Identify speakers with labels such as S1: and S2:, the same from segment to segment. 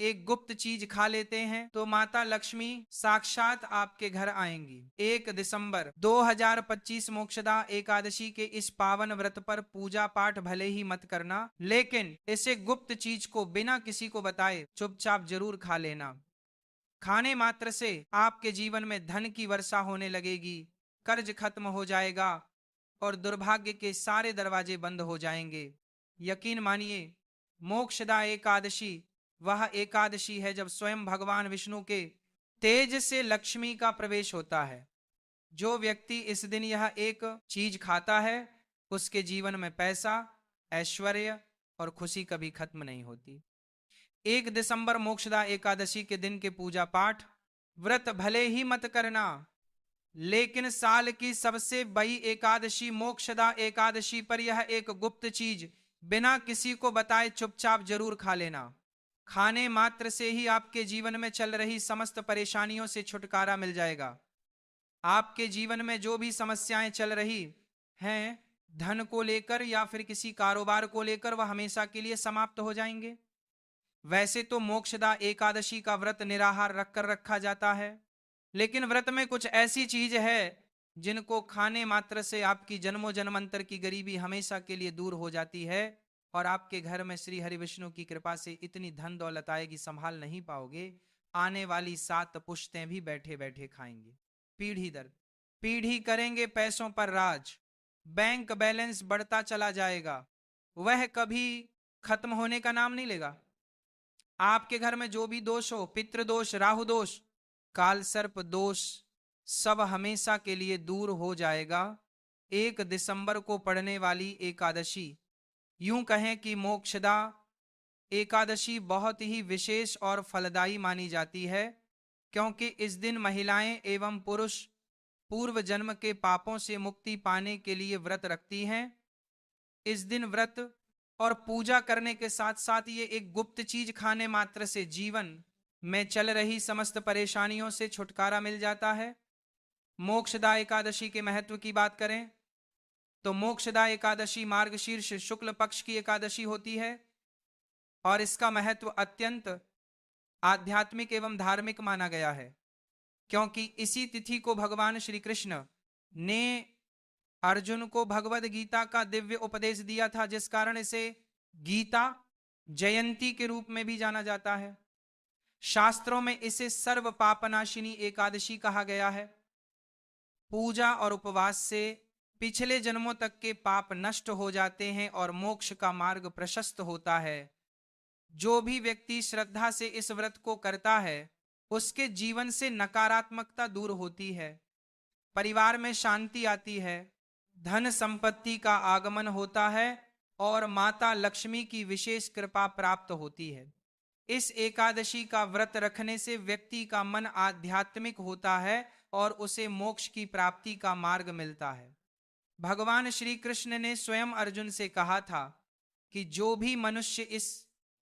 S1: एक गुप्त चीज खा लेते हैं तो माता लक्ष्मी साक्षात आपके घर आएंगी। 1 दिसंबर 2025 मोक्षदा एकादशी के इस पावन व्रत पर पूजा पाठ भले ही मत करना, लेकिन इसे गुप्त चीज को बिना किसी को बताए चुपचाप जरूर खा लेना। खाने मात्र से आपके जीवन में धन की वर्षा होने लगेगी, कर्ज खत्म हो जाएगा और दुर्भाग्य के सारे दरवाजे बंद हो जाएंगे। यकीन मानिए, मोक्षदा एकादशी वह एकादशी है जब स्वयं भगवान विष्णु के तेज से लक्ष्मी का प्रवेश होता है। जो व्यक्ति इस दिन यह एक चीज खाता है, उसके जीवन में पैसा, ऐश्वर्य और खुशी कभी खत्म नहीं होती। 1 दिसंबर मोक्षदा एकादशी के दिन के पूजा पाठ व्रत भले ही मत करना, लेकिन साल की सबसे बड़ी एकादशी मोक्षदा एकादशी पर यह एक गुप्त चीज बिना किसी को बताए चुपचाप जरूर खा लेना। खाने मात्र से ही आपके जीवन में चल रही समस्त परेशानियों से छुटकारा मिल जाएगा। आपके जीवन में जो भी समस्याएं चल रही हैं, धन को लेकर या फिर किसी कारोबार को लेकर, वह हमेशा के लिए समाप्त हो जाएंगे। वैसे तो मोक्षदा एकादशी का व्रत निराहार रखकर रखा जाता है, लेकिन व्रत में कुछ ऐसी चीज है जिनको खाने मात्र से आपकी जन्मों जन्मांतर की गरीबी हमेशा के लिए दूर हो जाती है और आपके घर में श्री हरि विष्णु की कृपा से इतनी धन दौलत आएगी, संभाल नहीं पाओगे। आने वाली 7 पुश्तें भी बैठे बैठे खाएंगे। पीढ़ी दर पीढ़ी करेंगे पैसों पर राज। बैंक बैलेंस बढ़ता चला जाएगा, वह कभी खत्म होने का नाम नहीं लेगा। आपके घर में जो भी दोष हो, पितृदोष, राहु दोष, काल सर्प दोष, सब हमेशा के लिए दूर हो जाएगा। 1 दिसंबर को पड़ने वाली एकादशी, यूं कहें कि मोक्षदा एकादशी बहुत ही विशेष और फलदायी मानी जाती है, क्योंकि इस दिन महिलाएं एवं पुरुष पूर्व जन्म के पापों से मुक्ति पाने के लिए व्रत रखती हैं। इस दिन व्रत और पूजा करने के साथ साथ ये एक गुप्त चीज खाने मात्र से जीवन में चल रही समस्त परेशानियों से छुटकारा मिल जाता है। मोक्षदा एकादशी के महत्व की बात करें तो मोक्षदा एकादशी मार्गशीर्ष शुक्ल पक्ष की एकादशी होती है और इसका महत्व अत्यंत आध्यात्मिक एवं धार्मिक माना गया है, क्योंकि इसी तिथि को भगवान श्री कृष्ण ने अर्जुन को भगवद गीता का दिव्य उपदेश दिया था, जिस कारण इसे गीता जयंती के रूप में भी जाना जाता है। शास्त्रों में इसे सर्व पापनाशिनी एकादशी कहा गया है। पूजा और उपवास से पिछले जन्मों तक के पाप नष्ट हो जाते हैं और मोक्ष का मार्ग प्रशस्त होता है। जो भी व्यक्ति श्रद्धा से इस व्रत को करता है, उसके जीवन से नकारात्मकता दूर होती है, परिवार में शांति आती है, धन संपत्ति का आगमन होता है और माता लक्ष्मी की विशेष कृपा प्राप्त होती है। इस एकादशी का व्रत रखने से व्यक्ति का मन आध्यात्मिक होता है और उसे मोक्ष की प्राप्ति का मार्ग मिलता है। भगवान श्री कृष्ण ने स्वयं अर्जुन से कहा था कि जो भी मनुष्य इस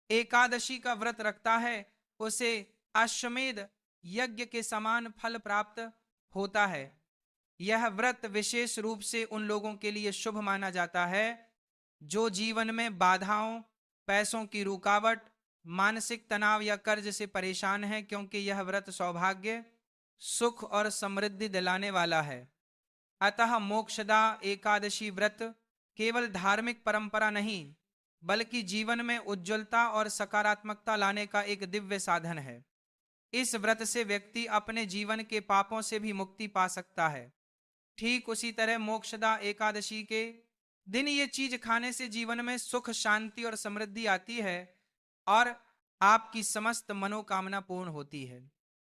S1: एकादशी का व्रत रखता है, उसे अश्वमेध यज्ञ के समान फल प्राप्त होता है। यह व्रत विशेष रूप से उन लोगों के लिए शुभ माना जाता है जो जीवन में बाधाओं, पैसों की रुकावट, मानसिक तनाव या कर्ज से परेशान हैं, क्योंकि यह व्रत सौभाग्य, सुख और समृद्धि दिलाने वाला है। अतः मोक्षदा एकादशी व्रत केवल धार्मिक परंपरा नहीं, बल्कि जीवन में उज्ज्वलता और सकारात्मकता लाने का एक दिव्य साधन है। इस व्रत से व्यक्ति अपने जीवन के पापों से भी मुक्ति पा सकता है। ठीक उसी तरह मोक्षदा एकादशी के दिन ये चीज खाने से जीवन में सुख, शांति और समृद्धि आती है और आपकी समस्त मनोकामना पूर्ण होती है।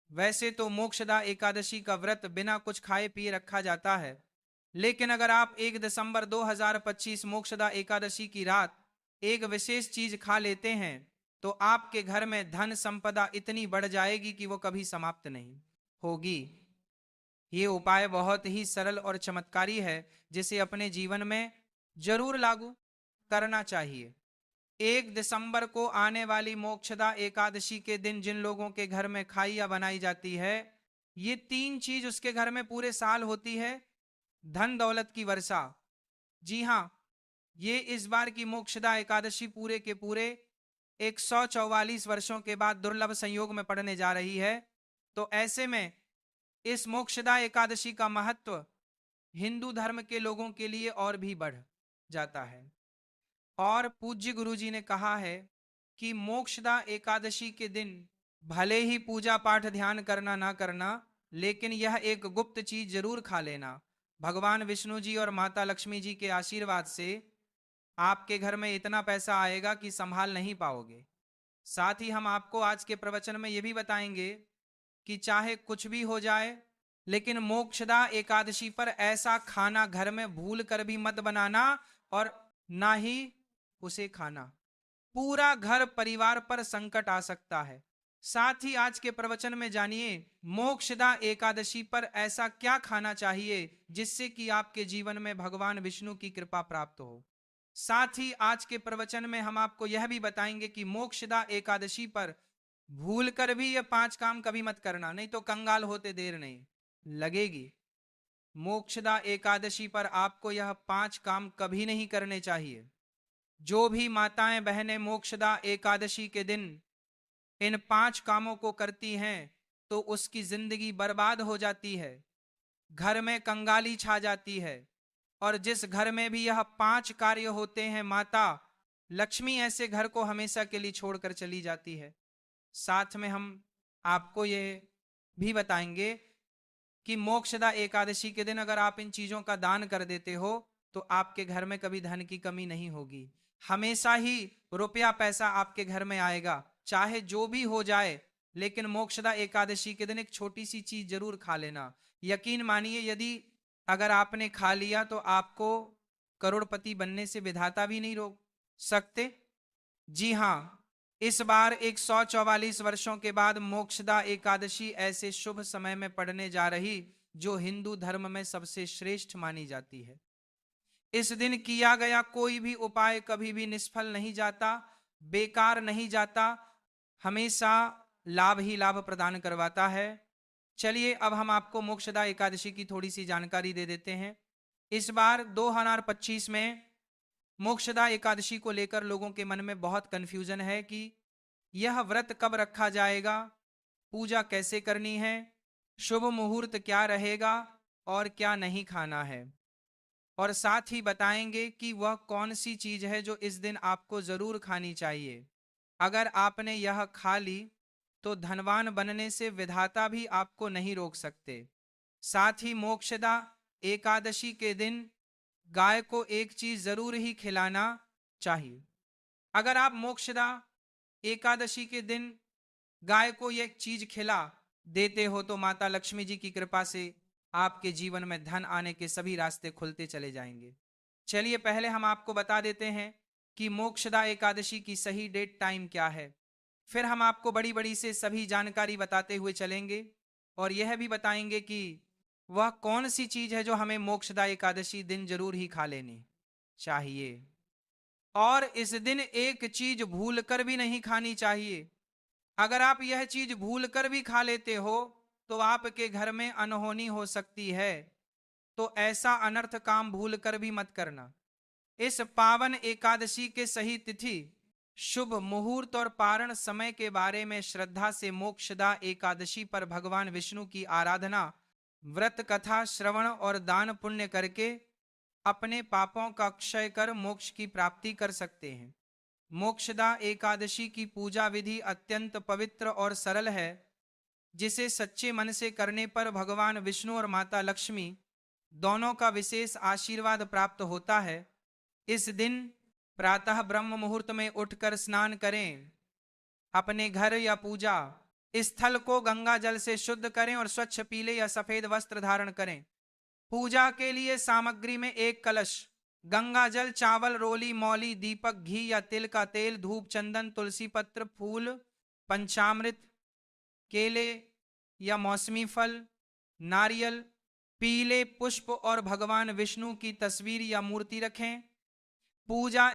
S1: वैसे तो मोक्षदा एकादशी का व्रत बिना कुछ खाए पिए रखा जाता है, लेकिन अगर आप 1 दिसंबर 2025 मोक्षदा एकादशी की रात एक विशेष चीज खा लेते हैं तो आपके घर में धन संपदा इतनी बढ़ जाएगी कि वो कभी समाप्त नहीं होगी। ये उपाय बहुत ही सरल और चमत्कारी है, जिसे अपने जीवन में जरूर लागू करना चाहिए। 1 दिसंबर को आने वाली मोक्षदा एकादशी के दिन जिन लोगों के घर में खाई या बनाई जाती है, ये 3 चीज उसके घर में पूरे साल होती है। धन दौलत की वर्षा, जी हाँ, ये इस बार की मोक्षदा एकादशी पूरे के पूरे 144 वर्षों के बाद दुर्लभ संयोग में पड़ने जा रही है। तो ऐसे में इस मोक्षदा एकादशी का महत्व हिंदू धर्म के लोगों के लिए और भी बढ़ जाता है। और पूज्य गुरुजी ने कहा है कि मोक्षदा एकादशी के दिन भले ही पूजा पाठ ध्यान करना ना करना, लेकिन यह एक गुप्त चीज जरूर खा लेना। भगवान विष्णु जी और माता लक्ष्मी जी के आशीर्वाद से आपके घर में इतना पैसा आएगा कि संभाल नहीं पाओगे। साथ ही हम आपको आज के प्रवचन में यह भी बताएंगे कि चाहे कुछ भी हो जाए, लेकिन मोक्षदा एकादशी पर ऐसा खाना घर में भूल कर भी मत बनाना और ना ही उसे खाना। पूरा घर परिवार पर संकट आ सकता है। साथ ही आज के प्रवचन में जानिए मोक्षदा एकादशी पर ऐसा क्या खाना चाहिए जिससे कि आपके जीवन में भगवान विष्णु की कृपा प्राप्त हो। साथ ही आज के प्रवचन में हम आपको यह भी बताएंगे कि मोक्षदा एकादशी पर भूल कर भी ये 5 काम कभी मत करना, नहीं तो कंगाल होते देर नहीं लगेगी। मोक्षदा एकादशी पर आपको यह 5 काम कभी नहीं करने चाहिए। जो भी माताएं बहनें मोक्षदा एकादशी के दिन इन 5 कामों को करती हैं तो उसकी जिंदगी बर्बाद हो जाती है, घर में कंगाली छा जाती है। और जिस घर में भी यह 5 कार्य होते हैं, माता लक्ष्मी ऐसे घर को हमेशा के लिए छोड़कर चली जाती है। साथ में हम आपको ये भी बताएंगे कि मोक्षदा एकादशी के दिन अगर आप इन चीजों का दान कर देते हो तो आपके घर में कभी धन की कमी नहीं होगी। हमेशा ही रुपया पैसा आपके घर में आएगा, चाहे जो भी हो जाए। लेकिन मोक्षदा एकादशी के दिन एक छोटी सी चीज जरूर खा लेना। यकीन मानिए यदि अगर आपने खा लिया तो आपको करोड़पति बनने से विधाता भी नहीं रोक सकते। जी हाँ, इस बार 144 वर्षों के बाद मोक्षदा एकादशी ऐसे शुभ समय में पड़ने जा रही जो हिंदू धर्म में सबसे श्रेष्ठ मानी जाती है। इस दिन किया गया कोई भी उपाय कभी भी निष्फल नहीं जाता, बेकार नहीं जाता, हमेशा लाभ ही लाभ प्रदान करवाता है। चलिए अब हम आपको मोक्षदा एकादशी की थोड़ी सी जानकारी दे देते हैं। इस बार 2025 में मोक्षदा एकादशी को लेकर लोगों के मन में बहुत कंफ्यूजन है कि यह व्रत कब रखा जाएगा, पूजा कैसे करनी है, शुभ मुहूर्त क्या रहेगा और क्या नहीं खाना है। और साथ ही बताएंगे कि वह कौन सी चीज है जो इस दिन आपको जरूर खानी चाहिए। अगर आपने यह खा ली तो धनवान बनने से विधाता भी आपको नहीं रोक सकते। साथ ही मोक्षदा एकादशी के दिन गाय को एक चीज जरूर ही खिलाना चाहिए। अगर आप मोक्षदा एकादशी के दिन गाय को एक चीज खिला देते हो तो माता लक्ष्मी जी की कृपा से आपके जीवन में धन आने के सभी रास्ते खुलते चले जाएंगे। चलिए पहले हम आपको बता देते हैं कि मोक्षदा एकादशी की सही डेट टाइम क्या है। फिर हम आपको बड़ी बड़ी से सभी जानकारी बताते हुए चलेंगे और यह भी बताएंगे कि वह कौन सी चीज है जो हमें मोक्षदा एकादशी दिन जरूर ही खा लेनी चाहिए। और इस दिन एक चीज भूल कर भी नहीं खानी चाहिए। अगर आप यह चीज भूल कर भी खा लेते हो तो आपके घर में अनहोनी हो सकती है। तो ऐसा अनर्थ काम भूल कर भी मत करना। इस पावन एकादशी के सही तिथि, शुभ मुहूर्त और पारण समय के बारे में श्रद्धा से मोक्षदा एकादशी पर भगवान विष्णु की आराधना, व्रत कथा श्रवण और दान पुण्य करके अपने पापों का क्षय कर मोक्ष की प्राप्ति कर सकते हैं। मोक्षदा एकादशी की पूजा विधि अत्यंत पवित्र और सरल है, जिसे सच्चे मन से करने पर भगवान विष्णु और माता लक्ष्मी दोनों का विशेष आशीर्वाद प्राप्त होता है। इस दिन प्रातः ब्रह्म मुहूर्त में उठकर स्नान करें, अपने घर या पूजा स्थल को गंगा जल से शुद्ध करें और स्वच्छ पीले या सफेद वस्त्र धारण करें। पूजा के लिए सामग्री में 1 कलश, गंगा जल, चावल, रोली, मौली, दीपक, घी या तिल का तेल, धूप, चंदन, तुलसी पत्र, फूल, पंचामृत, केले या मौसमी फल, नारियल, पीले पुष्प और भगवान विष्णु की तस्वीर या मूर्ति रखें। पूजा